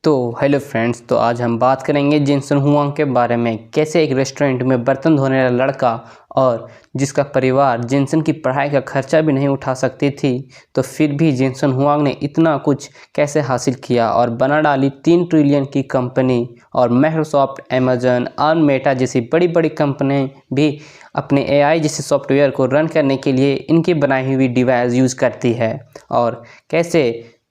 तो hello friends, तो आज हम बात करेंगे जेनसन हुआंग के बारे में। कैसे एक रेस्टोरेंट में बर्तन धोने वाला लड़का और जिसका परिवार जेनसन की पढ़ाई का खर्चा भी नहीं उठा सकती थी, तो फिर भी जेनसन हुआंग ने इतना कुछ कैसे हासिल किया और बना डाली 3 ट्रिलियन की कंपनी। और माइक्रोसॉफ्ट, अमेजन और मेटा जैसी बड़ी बड़ी कंपनी भी अपने एआई जैसे सॉफ्टवेयर को रन करने के लिए इनकी बनाई हुई डिवाइस यूज़ करती है। और कैसे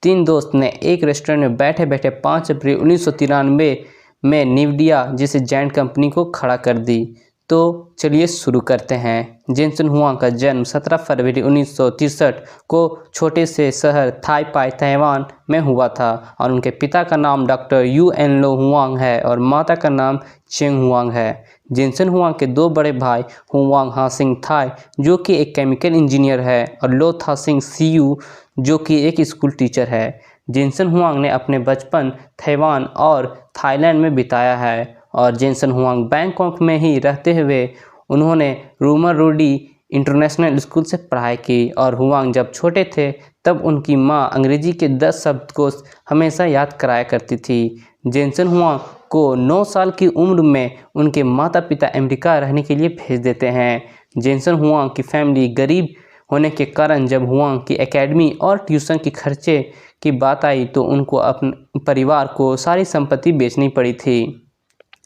3 दोस्त ने एक रेस्टोरेंट में बैठे बैठे 5 अप्रैल 1993 में निविडिया जैसे जायंट कंपनी को खड़ा कर दी। तो चलिए शुरू करते हैं। जेनसन हुआंग का जन्म 17 फरवरी 1963 को छोटे से शहर थाईपाई, ताइवान में हुआ था। और उनके पिता का नाम डॉक्टर यू एन लो हुआंग है और माता का नाम चेंग हुआंग है। जेनसन हुआंग के 2 बड़े भाई हुआंग हासिंग थाई जो कि एक केमिकल इंजीनियर है और लो थासिंग सीयू जो कि एक स्कूल टीचर है। जेनसन हुआंग ने अपने बचपन ताइवान और थाईलैंड में बिताया है। और जेनसन हुआंग बैंकॉक में ही रहते हुए उन्होंने रूमर रूडी इंटरनेशनल स्कूल से पढ़ाई की। और हुआंग जब छोटे थे तब उनकी मां अंग्रेजी के 10 शब्दकोश हमेशा याद कराया करती थी। जेनसन हुआंग को 9 साल की उम्र में उनके माता पिता अमेरिका रहने के लिए भेज देते हैं। जेनसन हुआंग की फैमिली गरीब होने के कारण जब हुआंग की एकेडमी और ट्यूशन के खर्चे की बात आई तो उनको अपने परिवार को सारी संपत्ति बेचनी पड़ी थी।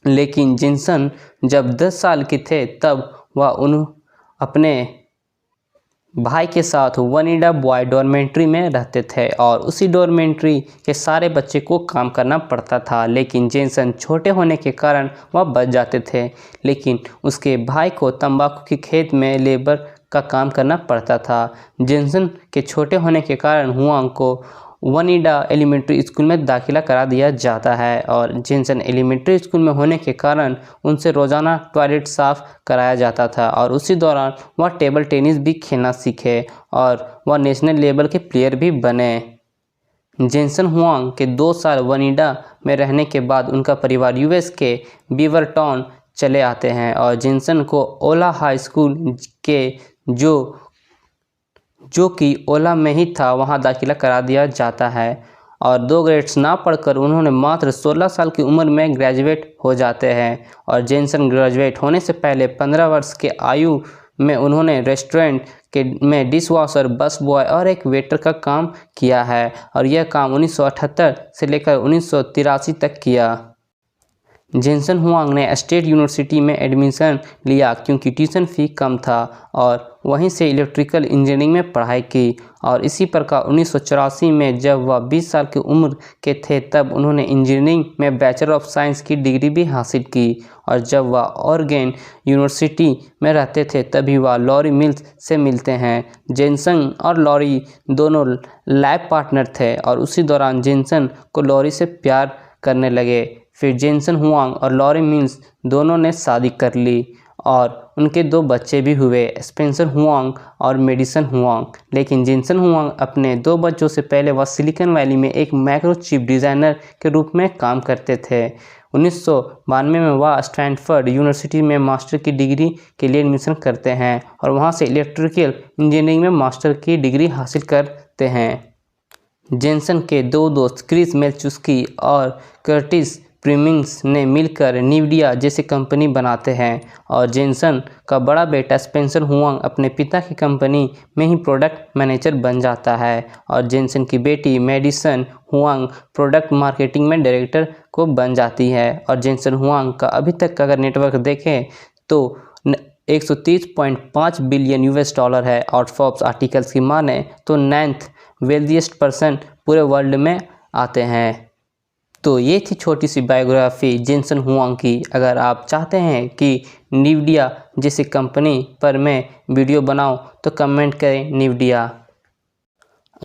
लेकिन जेनसन जब 10 साल के थे तब वह अपने भाई के साथ वनीडा बॉय डॉर्मेंट्री में रहते थे और उसी डॉर्मेंट्री के सारे बच्चे को काम करना पड़ता था। लेकिन जेनसन छोटे होने के कारण वह बच जाते थे, लेकिन उसके भाई को तंबाकू के खेत में लेबर का काम करना पड़ता था। जेनसन के छोटे होने के कारण हुआंग को वनीडा एलिमेंट्री स्कूल में दाखिला करा दिया जाता है। और जेनसन एलिमेंट्री स्कूल में होने के कारण उनसे रोज़ाना टॉयलेट साफ कराया जाता था और उसी दौरान वह टेबल टेनिस भी खेलना सीखे और वह नेशनल लेवल के प्लेयर भी बने। जेनसन हुआंग के 2 साल वनीडा में रहने के बाद उनका परिवार यूएस के बीवरटाउन चले आते हैं और जेनसन को ओला हाई स्कूल के जो कि ओला में ही था वहां दाखिला करा दिया जाता है। और 2 ग्रेड्स ना पढ़कर उन्होंने मात्र 16 साल की उम्र में ग्रेजुएट हो जाते हैं। और जेनसन ग्रेजुएट होने से पहले 15 वर्ष के आयु में उन्होंने रेस्टोरेंट में डिश वॉशर, बस बॉय और एक वेटर का काम किया है और यह काम 1978 से लेकर 1983 तक किया। जेनसन हुआंग ने स्टेट यूनिवर्सिटी में एडमिशन लिया क्योंकि ट्यूशन फ़ी कम था और वहीं से इलेक्ट्रिकल इंजीनियरिंग में पढ़ाई की। और इसी प्रकार 1984 में जब वह 20 साल की उम्र के थे तब उन्होंने इंजीनियरिंग में बैचलर ऑफ साइंस की डिग्री भी हासिल की। और जब वह ऑरेगन यूनिवर्सिटी में रहते थे तभी वह लॉरी मिल्स से मिलते हैं। जेनसन और लॉरी दोनों लैब पार्टनर थे और उसी दौरान जेनसन को लॉरी से प्यार करने लगे। फिर जेनसन हुआंग और लॉरी मिल्स दोनों ने शादी कर ली और उनके 2 बच्चे भी हुए, स्पेंसर हुआंग और मेडिसन हुआंग। लेकिन जेनसन हुआंग अपने 2 बच्चों से पहले वह सिलिकॉन वैली में एक माइक्रोचिप डिज़ाइनर के रूप में काम करते थे। 1992 में वह स्टैनफोर्ड यूनिवर्सिटी में मास्टर की डिग्री के लिए एडमिशन करते हैं और वहां से इलेक्ट्रिकल इंजीनियरिंग में मास्टर की डिग्री हासिल करते हैं। जेनसन के 2 दोस्त क्रिस मेल्चुस्की और कर्टिस प्रीमिंग्स ने मिलकर निविडिया जैसी कंपनी बनाते हैं। और जेनसन का बड़ा बेटा स्पेंसर हुआंग अपने पिता की कंपनी में ही प्रोडक्ट मैनेजर बन जाता है और जेनसन की बेटी मेडिसन हुआंग प्रोडक्ट मार्केटिंग में डायरेक्टर को बन जाती है। और जेनसन हुआंग का अभी तक का अगर नेटवर्क देखें तो 130.5 बिलियन यूएस डॉलर है और फोर्ब्स आर्टिकल्स की माने तो 9th वेल्दिएस्ट पर्सन पूरे वर्ल्ड में आते हैं। तो ये थी छोटी सी बायोग्राफी जेनसन हुआंग की। अगर आप चाहते हैं कि निविडिया जैसी कंपनी पर मैं वीडियो बनाऊं तो कमेंट करें निविडिया।